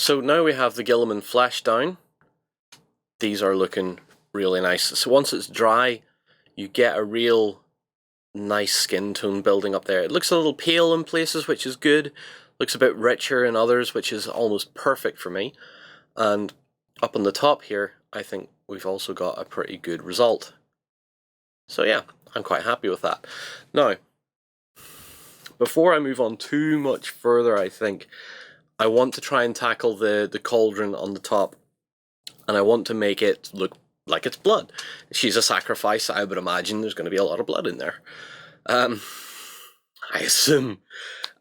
So now we have the Gilliman flesh down. These are looking really nice. So once it's dry, you get a real nice skin tone building up there. It looks a little pale in places, which is good. Looks a bit richer in others, which is almost perfect for me. And up on the top here, I think we've also got a pretty good result. So yeah, I'm quite happy with that. Now, before I move on too much further, I think I want to try and tackle the cauldron on the top, and I want to make it look like it's blood. She's a sacrifice. I would imagine there's going to be a lot of blood in there. I assume.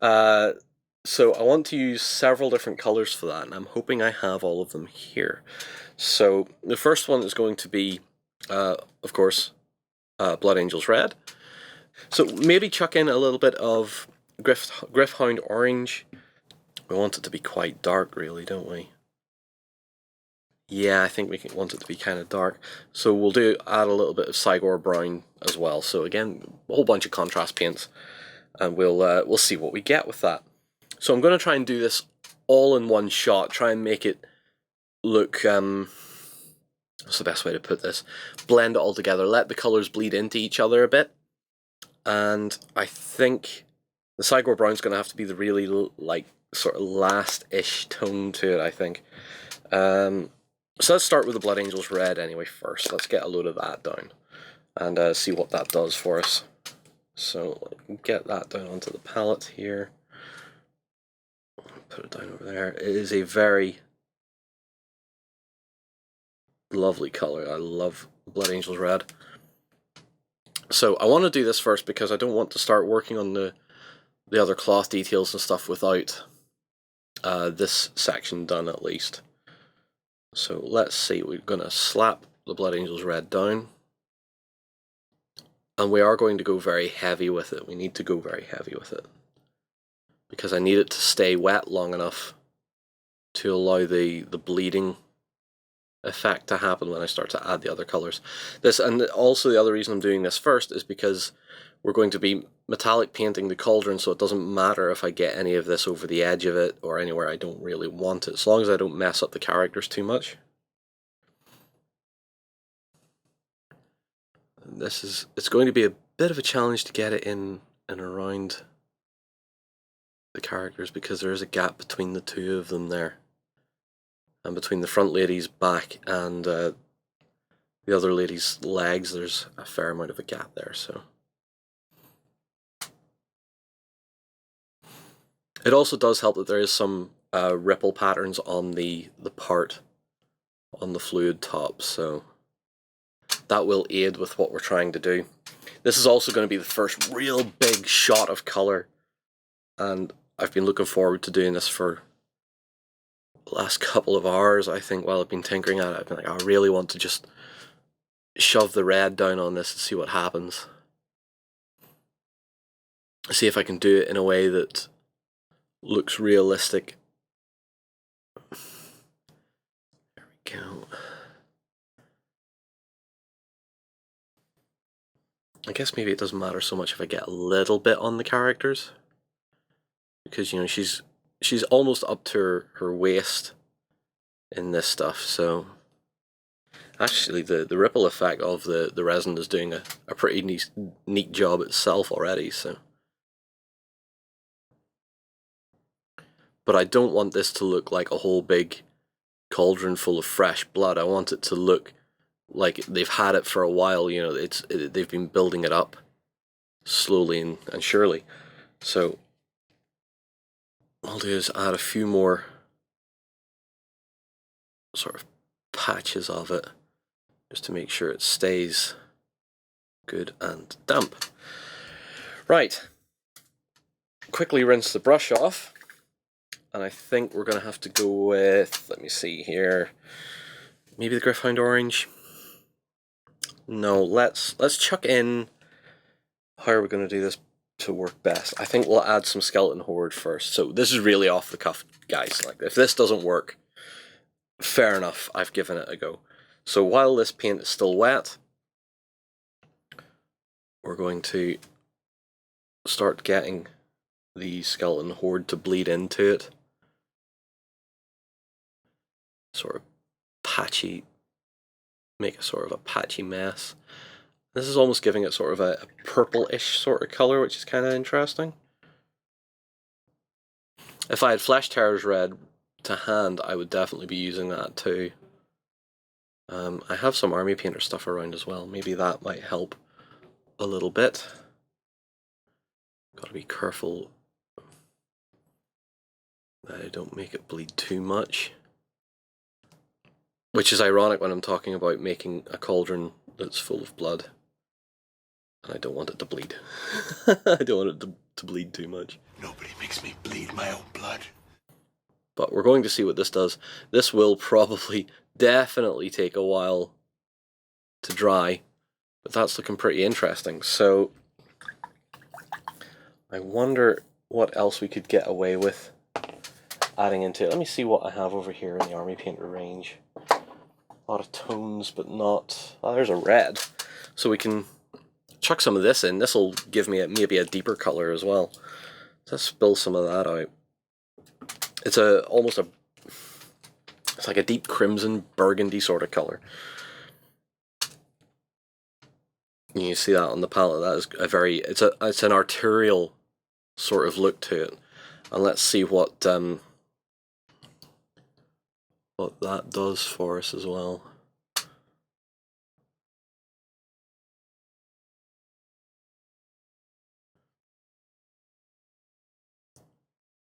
So I want to use several different colours for that, and I'm hoping I have all of them here. So the first one is going to be, of course, Blood Angels Red. So maybe chuck in a little bit of Gryph-hound Orange. We want it to be quite dark, really, don't we? Yeah, I think we want it to be kind of dark. So we'll add a little bit of Cygor Brown as well. So again, a whole bunch of contrast paints, and we'll see what we get with that. So I'm going to try and do this all in one shot. Try and make it look, what's the best way to put this? Blend it all together. Let the colours bleed into each other a bit. And I think the Cygor Brown's going to have to be the really like sort of last-ish tone to it, I think. So let's start with the Blood Angels Red anyway first. Let's get a load of that down and see what that does for us. So get that down onto the palette here. Put it down over there. It is a very lovely colour. I love Blood Angels Red. So I want to do this first because I don't want to start working on the other cloth details and stuff without this section done at least. So let's see, we're going to slap the Blood Angels Red down. And we are going to go very heavy with it. We need to go very heavy with it, because I need it to stay wet long enough to allow the bleeding effect to happen when I start to add the other colours. And also the other reason I'm doing this first is because we're going to be metallic painting the cauldron, so it doesn't matter if I get any of this over the edge of it or anywhere I don't really want it, as long as I don't mess up the characters too much. And it's going to be a bit of a challenge to get it in and around the characters, because there is a gap between the two of them there, and between the front lady's back and the other lady's legs there's a fair amount of a gap there. So it also does help that there is some ripple patterns on the part on the fluid top, so that will aid with what we're trying to do. This is also going to be the first real big shot of colour, and I've been looking forward to doing this for the last couple of hours, I think, while I've been tinkering at it. I've been like, I really want to just shove the red down on this and see what happens. See if I can do it in a way that looks realistic. There we go. I guess maybe it doesn't matter so much if I get a little bit on the characters, because, you know, she's almost up to her waist in this stuff, so actually the ripple effect of the resin is doing a pretty neat job itself already. So, but I don't want this to look like a whole big cauldron full of fresh blood. I want it to look like they've had it for a while. You know, they've been building it up slowly and surely. So what I'll do is add a few more sort of patches of it, just to make sure it stays good and damp. Right, quickly rinse the brush off, and I think we're going to have to go with, let me see here, maybe the Gryph-hound Orange. No, let's chuck in, how are we going to do this to work best? I think we'll add some Skeleton Horde first. So this is really off the cuff, guys. Like, if this doesn't work, fair enough, I've given it a go. So while this paint is still wet, we're going to start getting the Skeleton Horde to bleed into it. sort of patchy, make a sort of a patchy mess. This is almost giving it sort of a purple-ish sort of color, which is kind of interesting. If I had Flesh Terror's red to hand, I would definitely be using that too. I have some Army Painter stuff around as well. Maybe that might help a little bit. Gotta be careful that I don't make it bleed too much. Which is ironic when I'm talking about making a cauldron that's full of blood. And I don't want it to bleed. I don't want it to bleed too much. Nobody makes me bleed my own blood. But we're going to see what this does. This will probably definitely take a while to dry, but that's looking pretty interesting. So I wonder what else we could get away with adding into it. Let me see what I have over here in the Army Painter range. A lot of tones, but not... Oh, there's a red. So we can chuck some of this in. This will give me maybe a deeper color as well. Let's spill some of that out. It's it's like a deep crimson burgundy sort of color. You see that on the palette. That is a very it's an arterial sort of look to it. And let's see what that does for us as well.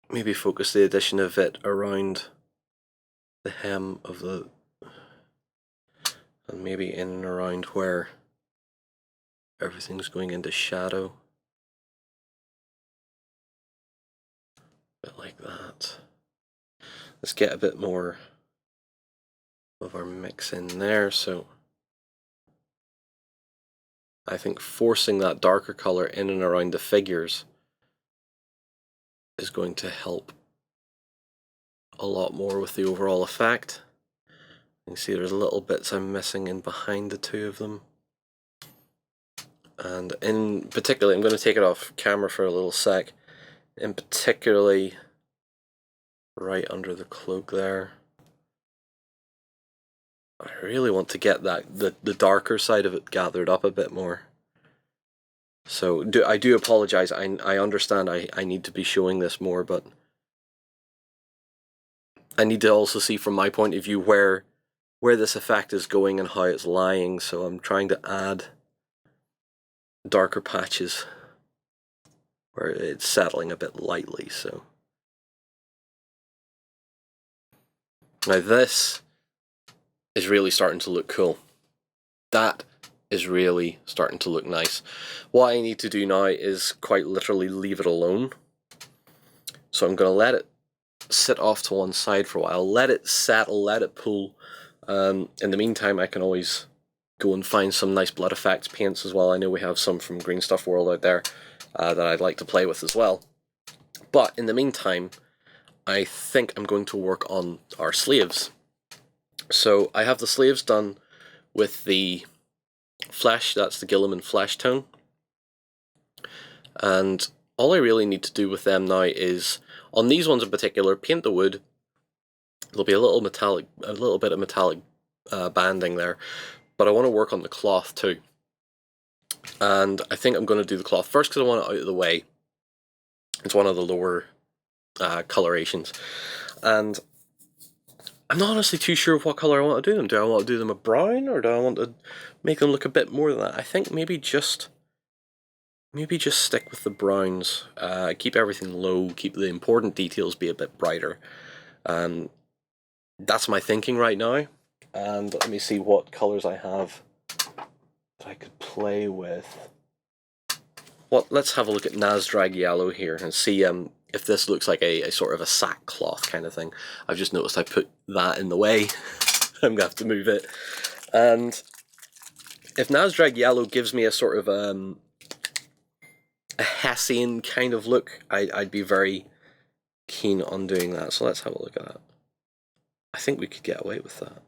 Maybe focus the addition of it around the hem of the, and maybe in and around where everything's going into shadow. A bit like that. Let's get a bit more of our mix in there. So I think forcing that darker color in and around the figures is going to help a lot more with the overall effect. You can see there's little bits I'm missing in behind the two of them. And in particular, I'm going to take it off camera for a little sec, in particularly right under the cloak there. I really want to get that the darker side of it gathered up a bit more. So I do apologize. I understand I need to be showing this more, but I need to also see from my point of view where this effect is going and how it's lying. So I'm trying to add darker patches where it's settling a bit lightly. So now this is really starting to look cool. That is really starting to look nice. What I need to do now is quite literally leave it alone. So I'm going to let it sit off to one side for a while, let it settle, let it pool. In the meantime, I can always go and find some nice blood effects paints as well. I know we have some from Green Stuff World out there that I'd like to play with as well. But in the meantime, I think I'm going to work on our sleeves. So I have the sleeves done with the flesh, that's the Gilliman flesh tone. And all I really need to do with them now is, on these ones in particular, paint the wood. There'll be a little bit of metallic banding there, but I want to work on the cloth too. And I think I'm going to do the cloth first because I want it out of the way. It's one of the lower colorations. And I'm not honestly too sure what colour I want to do them. Do I want to do them a brown, or do I want to make them look a bit more than that? I think maybe just stick with the browns. Keep everything low, keep the important details be a bit brighter. That's my thinking right now. And let me see what colours I have that I could play with. Let's have a look at Nazdrag Yellow here and see if this looks like a sort of a sackcloth kind of thing. I've just noticed I put that in the way. I'm going to have to move it. And if Nazdrag Yellow gives me a sort of a Hessian kind of look, I'd be very keen on doing that. So let's have a look at that. I think we could get away with that.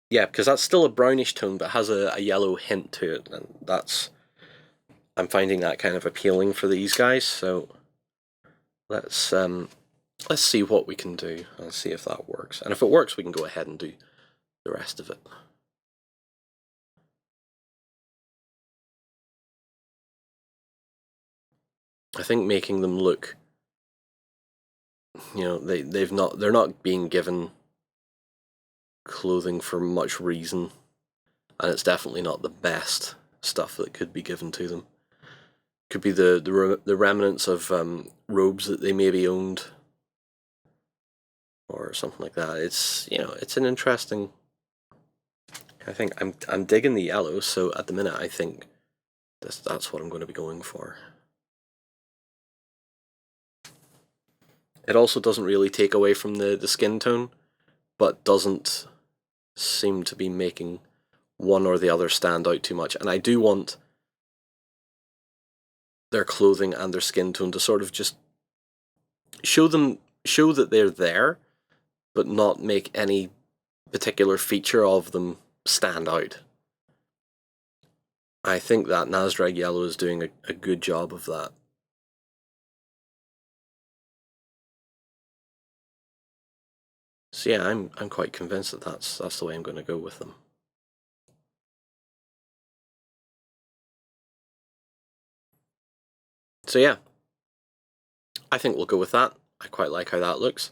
Yeah, because that's still a brownish tone, but has a yellow hint to it, and I'm finding that kind of appealing for these guys. So let's let's see what we can do and see if that works. And if it works, we can go ahead and do the rest of it. I think making them look, you know, they're not being given clothing for much reason, and it's definitely not the best stuff that could be given to them. Could be the remnants of robes that they maybe owned, or something like that. It's, you know, it's an interesting. I think I'm digging the yellow, so at the minute I think that's what I'm going to be going for. It also doesn't really take away from the skin tone, but doesn't seem to be making one or the other stand out too much. And I do want their clothing and their skin tone to sort of just show that they're there, but not make any particular feature of them stand out. I think that Nazreg yellow is doing a good job of that. So yeah, I'm quite convinced that that's the way I'm going to go with them. So yeah, I think we'll go with that. I quite like how that looks.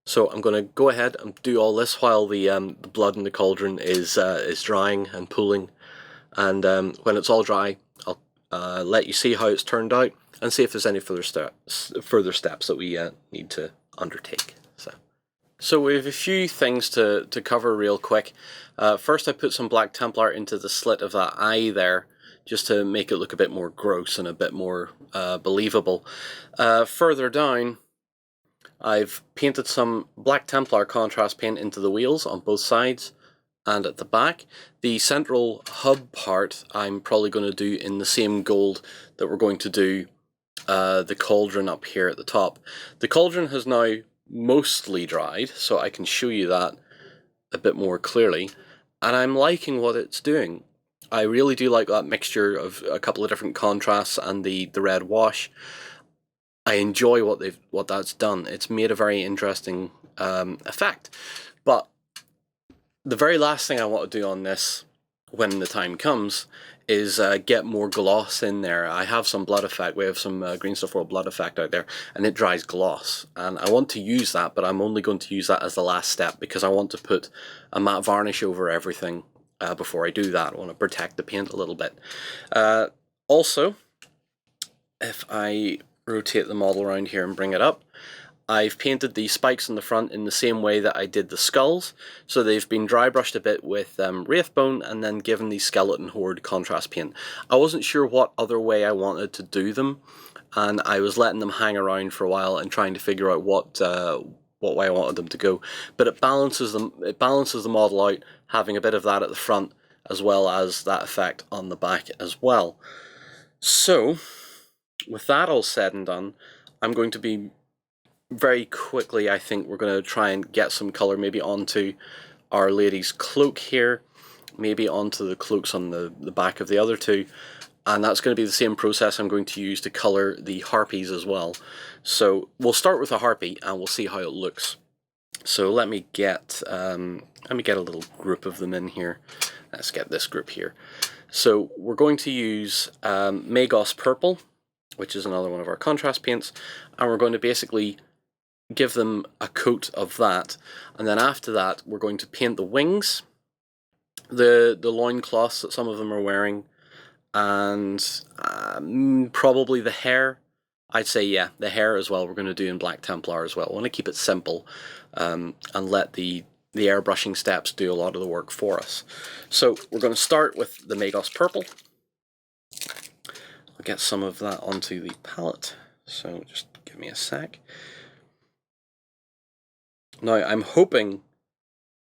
So I'm going to go ahead and do all this while the blood in the cauldron is drying and pooling. And when it's all dry, I'll let you see how it's turned out and see if there's any further steps that we need to undertake. So we have a few things to cover real quick. First, I put some Black Templar into the slit of that eye there, just to make it look a bit more gross and a bit more believable. Further down, I've painted some Black Templar contrast paint into the wheels on both sides and at the back. The central hub part I'm probably going to do in the same gold that we're going to do the cauldron up here at the top. The cauldron has now mostly dried, so I can show you that a bit more clearly, and I'm liking what it's doing. I really do like that mixture of a couple of different contrasts and the red wash. I enjoy what that's done. It's made a very interesting effect. But the very last thing I want to do on this, when the time comes, is get more gloss in there. I have some blood effect. We have some green stuff world blood effect out there, and it dries gloss. And I want to use that, but I'm only going to use that as the last step because I want to put a matte varnish over everything before I do that. I want to protect the paint a little bit. Also, if I rotate the model around here and bring it up, I've painted the spikes in the front in the same way that I did the skulls, so they've been dry brushed a bit with Wraithbone and then given the Skeleton Horde contrast paint. I wasn't sure what other way I wanted to do them, and I was letting them hang around for a while and trying to figure out what way I wanted them to go. But it balances them. It balances the model out, having a bit of that at the front as well as that effect on the back as well. So, with that all said and done, I'm going to be very quickly, I think we're going to try and get some colour maybe onto Our Lady's cloak here, maybe onto the cloaks on the back of the other two, and that's going to be the same process I'm going to use to colour the harpies as well. So we'll start with a harpy and we'll see how it looks. So let me get a little group of them in here. Let's get this group here. So we're going to use Magos Purple, which is another one of our contrast paints, and we're going to basically give them a coat of that, and then after that we're going to paint the wings, the loincloths that some of them are wearing, and probably the hair. I'd say, yeah, the hair as well we're going to do in Black Templar as well. I want to keep it simple and let the airbrushing steps do a lot of the work for us. So we're going to start with the Magos Purple. I'll get some of that onto the palette, so just give me a sec. Now I'm hoping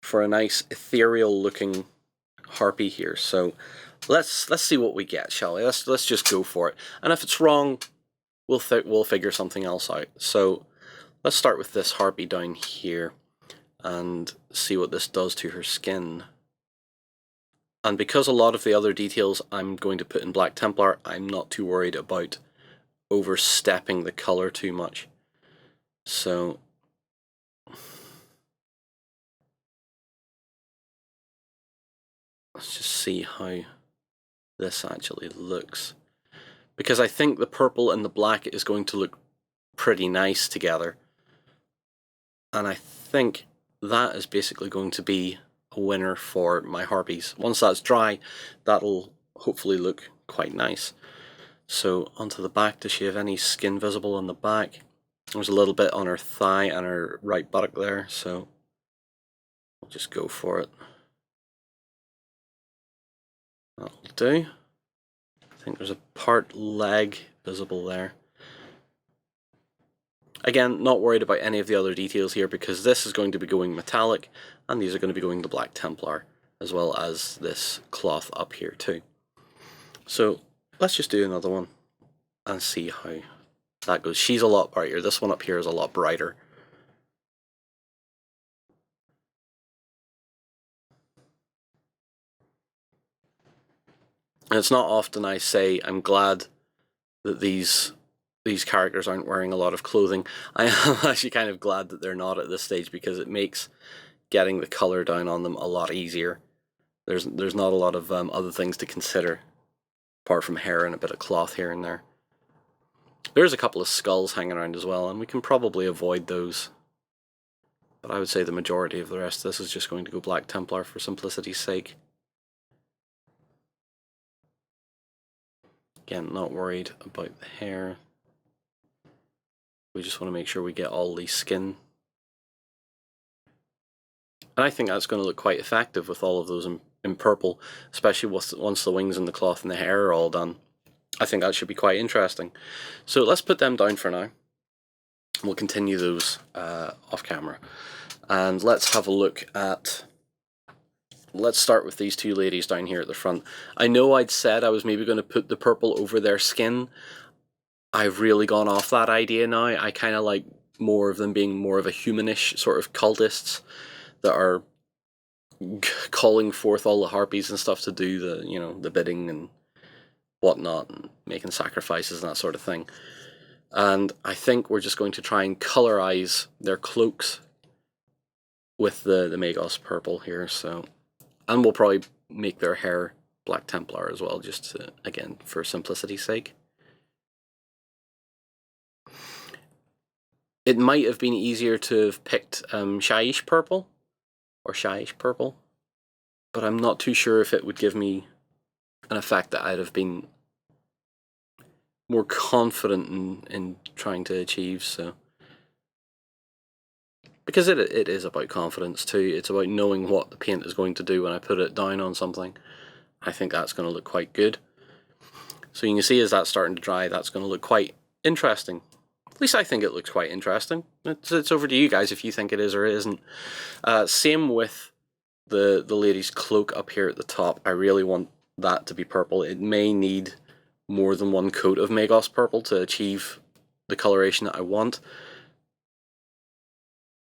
for a nice ethereal looking harpy here, so let's see what we get, shall we? Let's just go for it, and if it's wrong, we'll figure something else out. So let's start with this harpy down here and see what this does to her skin. And because a lot of the other details I'm going to put in Black Templar, I'm not too worried about overstepping the colour too much. So let's just see how this actually looks, because I think the purple and the black is going to look pretty nice together, and I think that is basically going to be a winner for my harpies. Once that's dry, that'll hopefully look quite nice. So onto the back. Does she have any skin visible on the back? There's a little bit on her thigh and her right buttock there, so we'll just go for it. That'll do. I think there's a part leg visible there. Again, not worried about any of the other details here, because this is going to be going metallic and these are going to be going to Black Templar, as well as this cloth up here too. So let's just do another one and see how that goes. She's a lot brighter. This one up here is a lot brighter. And it's not often I say I'm glad that these characters aren't wearing a lot of clothing. I am actually kind of glad that they're not at this stage, because it makes getting the colour down on them a lot easier. There's not a lot of other things to consider, apart from hair and a bit of cloth here and there. There's a couple of skulls hanging around as well, and we can probably avoid those. But I would say the majority of the rest of this is just going to go Black Templar for simplicity's sake. Again, not worried about the hair. We just want to make sure we get all the skin. And I think that's going to look quite effective with all of those in purple, especially once the wings and the cloth and the hair are all done. I think that should be quite interesting. So let's put them down for now. We'll continue those off camera. And let's have a look at... Let's start with these two ladies down here at the front. I know I'd said I was maybe going to put the purple over their skin. I've really gone off that idea now. I kind of like more of them being more of a humanish sort of cultists that are calling forth all the harpies and stuff to do the, you know, the bidding and whatnot, and making sacrifices and that sort of thing. And I think we're just going to try and colorize their cloaks with the Magos purple here. So, and we'll probably make their hair Black Templar as well, just to, again, for simplicity's sake. It might have been easier to have picked Shaiish purple, or Shaiish purple, but I'm not too sure if it would give me an effect that I'd have been more confident in trying to achieve. So, because it is about confidence too. It's about knowing what the paint is going to do when I put it down on something. I think that's going to look quite good. So you can see as that's starting to dry, that's going to look quite interesting. At least I think it looks quite interesting. It's over to you guys if you think it is or it isn't. Same with the lady's cloak up here at the top. I really want that to be purple. It may need more than one coat of Magos purple to achieve the coloration that I want.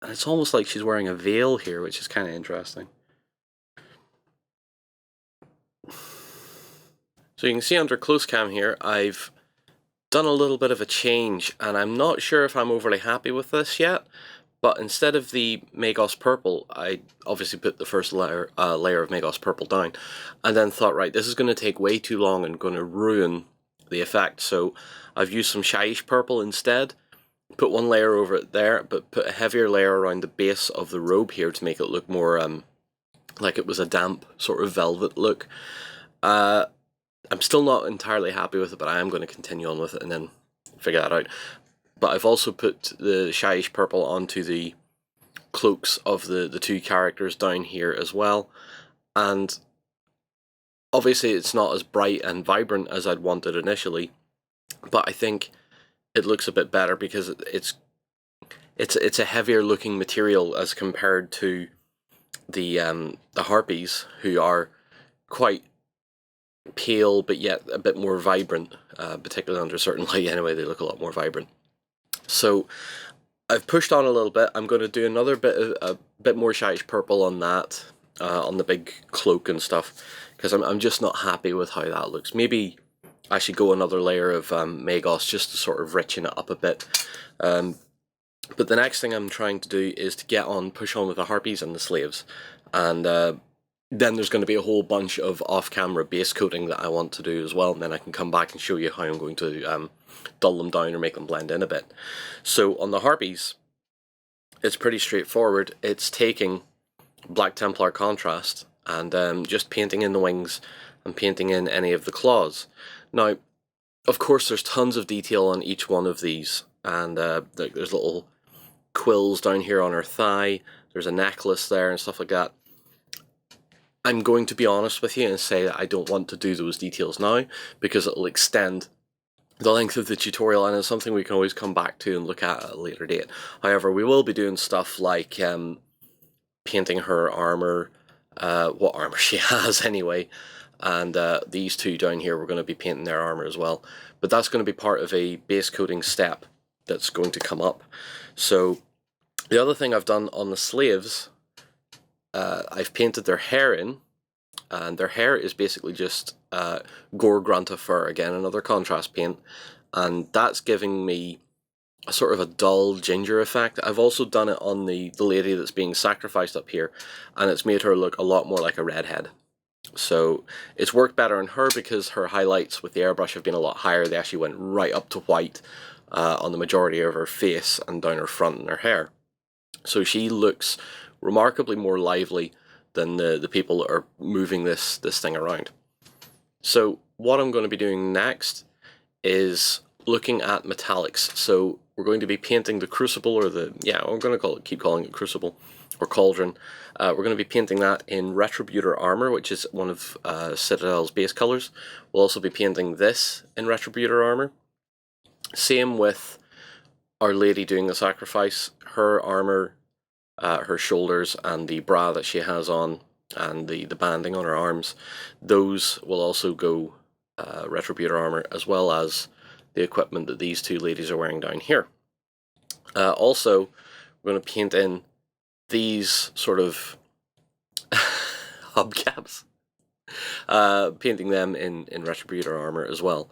And it's almost like she's wearing a veil here, which is kind of interesting. So you can see under close cam here, I've done a little bit of a change, and I'm not sure if I'm overly happy with this yet, but instead of the Magos purple, I obviously put the first layer of Magos purple down, and then thought, right, this is going to take way too long and going to ruin the effect, so I've used some Shaiish purple instead. Put one layer over it there, but put a heavier layer around the base of the robe here to make it look more like it was a damp sort of velvet look. I'm still not entirely happy with it, but I am going to continue on with it and then figure that out. But I've also put the Shaiish purple onto the cloaks of the two characters down here as well. And obviously it's not as bright and vibrant as I'd wanted initially, but I think it looks a bit better because it's a heavier looking material as compared to the harpies, who are quite pale but yet a bit more vibrant, particularly under certain light anyway. They look a lot more vibrant. So I've pushed on a little bit. I'm going to do another a bit more Shaiish purple on that, on the big cloak and stuff, because I'm just not happy with how that looks. Maybe I should go another layer of Magos just to sort of richen it up a bit. But the next thing I'm trying to do is to push on with the harpies and the slaves, and then there's going to be a whole bunch of off-camera base coating that I want to do as well, and then I can come back and show you how I'm going to dull them down or make them blend in a bit. So on the harpies, it's pretty straightforward. It's taking Black Templar contrast and just painting in the wings and painting in any of the claws. Now, of course, there's tons of detail on each one of these, and there's little quills down here on her thigh, there's a necklace there and stuff like that. I'm going to be honest with you and say that I don't want to do those details now, because it'll extend the length of the tutorial, and it's something we can always come back to and look at a later date. However, we will be doing stuff like painting her armor, what armor she has anyway, and these two down here, we're going to be painting their armor as well. But that's going to be part of a base coating step that's going to come up. So the other thing I've done on the slaves, I've painted their hair in, and their hair is basically just Gore Grunta fur, again another contrast paint, and that's giving me a sort of a dull ginger effect. I've also done it on the lady that's being sacrificed up here, and it's made her look a lot more like a redhead. So it's worked better on her because her highlights with the airbrush have been a lot higher. They actually went right up to white on the majority of her face and down her front and her hair. So she looks remarkably more lively than the people that are moving this thing around. So what I'm going to be doing next is looking at metallics. So we're going to be painting the crucible, or I'm going to keep calling it crucible or cauldron. We're going to be painting that in Retributor armor, which is one of Citadel's base colors. We'll also be painting this in Retributor armor. Same with Our Lady doing the sacrifice. Her armor, her shoulders, and the bra that she has on, and the banding on her arms, those will also go Retributor armor, as well as the equipment that these two ladies are wearing down here. Also, we're going to paint in these sort of hubcaps, painting them in Retributor armor as well.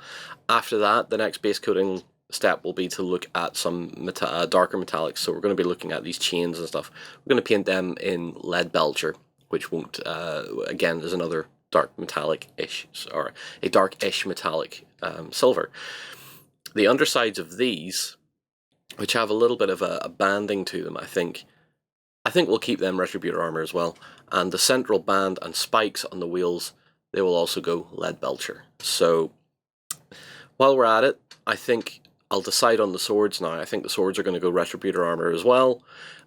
After that, the next base coating step will be to look at some darker metallics. So we're going to be looking at these chains and stuff. We're going to paint them in Lead Belcher, which won't, again, is another dark metallic-ish, or a dark-ish metallic silver. The undersides of these, which have a little bit of a banding to them, I think we'll keep them Retributor armor as well. And the central band and spikes on the wheels, they will also go Lead Belcher. So while we're at it, I think I'll decide on the swords now. I think the swords are going to go Retributor armor as well,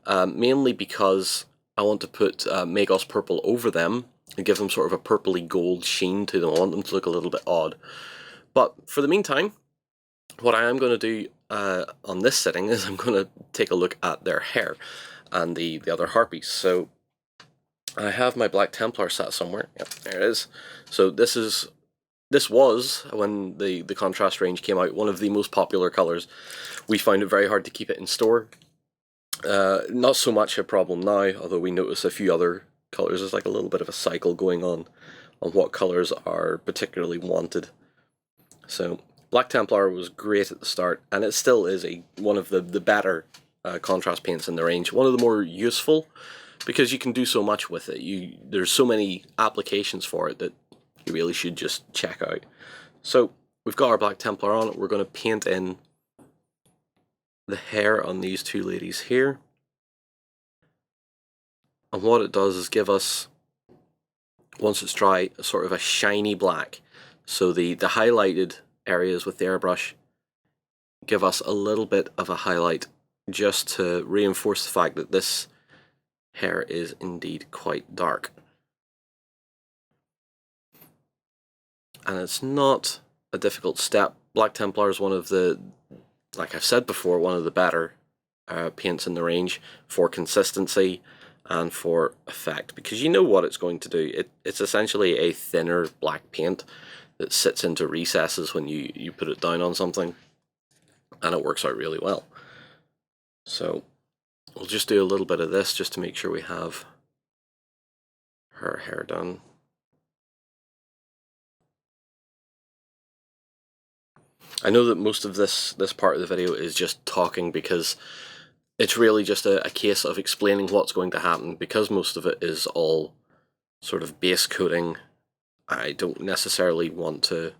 mainly because I want to put Magos purple over them and give them sort of a purpley gold sheen to them. I want them to look a little bit odd. But for the meantime, what I am going to do on this sitting is I'm going to take a look at their hair and the other harpies. So I have my Black Templar set somewhere. Yep, there it is. So this was, when the contrast range came out, one of the most popular colours. We found it very hard to keep it in store. Not so much a problem now, although we notice a few other colours. There's like a little bit of a cycle going on what colours are particularly wanted. So Black Templar was great at the start, and it still is one of the better contrast paints in the range. One of the more useful, because you can do so much with it. There's so many applications for it that you really should just check out. So we've got our Black Templar on. We're going to paint in the hair on these two ladies here. And what it does is give us, once it's dry, a sort of a shiny black. So the highlighted areas with the airbrush give us a little bit of a highlight, just to reinforce the fact that this hair is indeed quite dark. And it's not a difficult step. Black Templar is one of the, like I've said before, one of the better paints in the range for consistency and for effect, because you know what it's going to do. It's essentially a thinner black paint that sits into recesses when you put it down on something, and it works out really well. So we'll just do a little bit of this just to make sure we have her hair done. I know that most of this part of the video is just talking, because it's really just a case of explaining what's going to happen, because most of it is all sort of base coating. I don't necessarily want to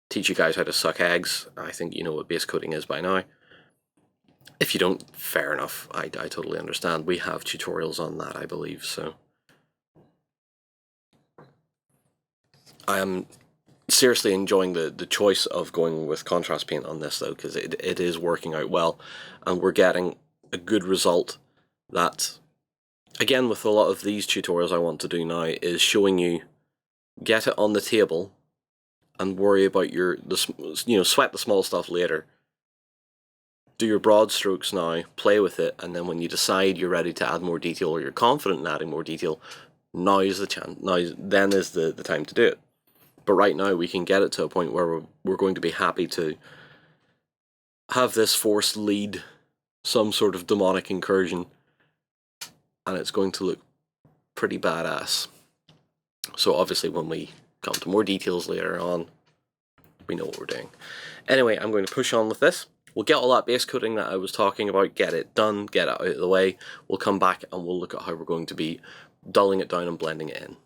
teach you guys how to suck eggs. I think you know what base coating is by now. If you don't, fair enough. I totally understand. We have tutorials on that, I believe, so. I am seriously enjoying the choice of going with contrast paint on this, though, because it is working out well, and we're getting a good result that, again, with a lot of these tutorials I want to do now, is showing you get it on the table and worry about sweat the small stuff later. Do your broad strokes now, play with it, and then when you decide you're ready to add more detail, or you're confident in adding more detail, now is the chance. Then is the time to do it. But right now we can get it to a point where we're going to be happy to have this force lead some sort of demonic incursion, and it's going to look pretty badass. So obviously when we come to more details later on, we know what we're doing. Anyway, I'm going to push on with this. We'll get all that base coating that I was talking about, get it done, get it out of the way. We'll come back and we'll look at how we're going to be dulling it down and blending it in.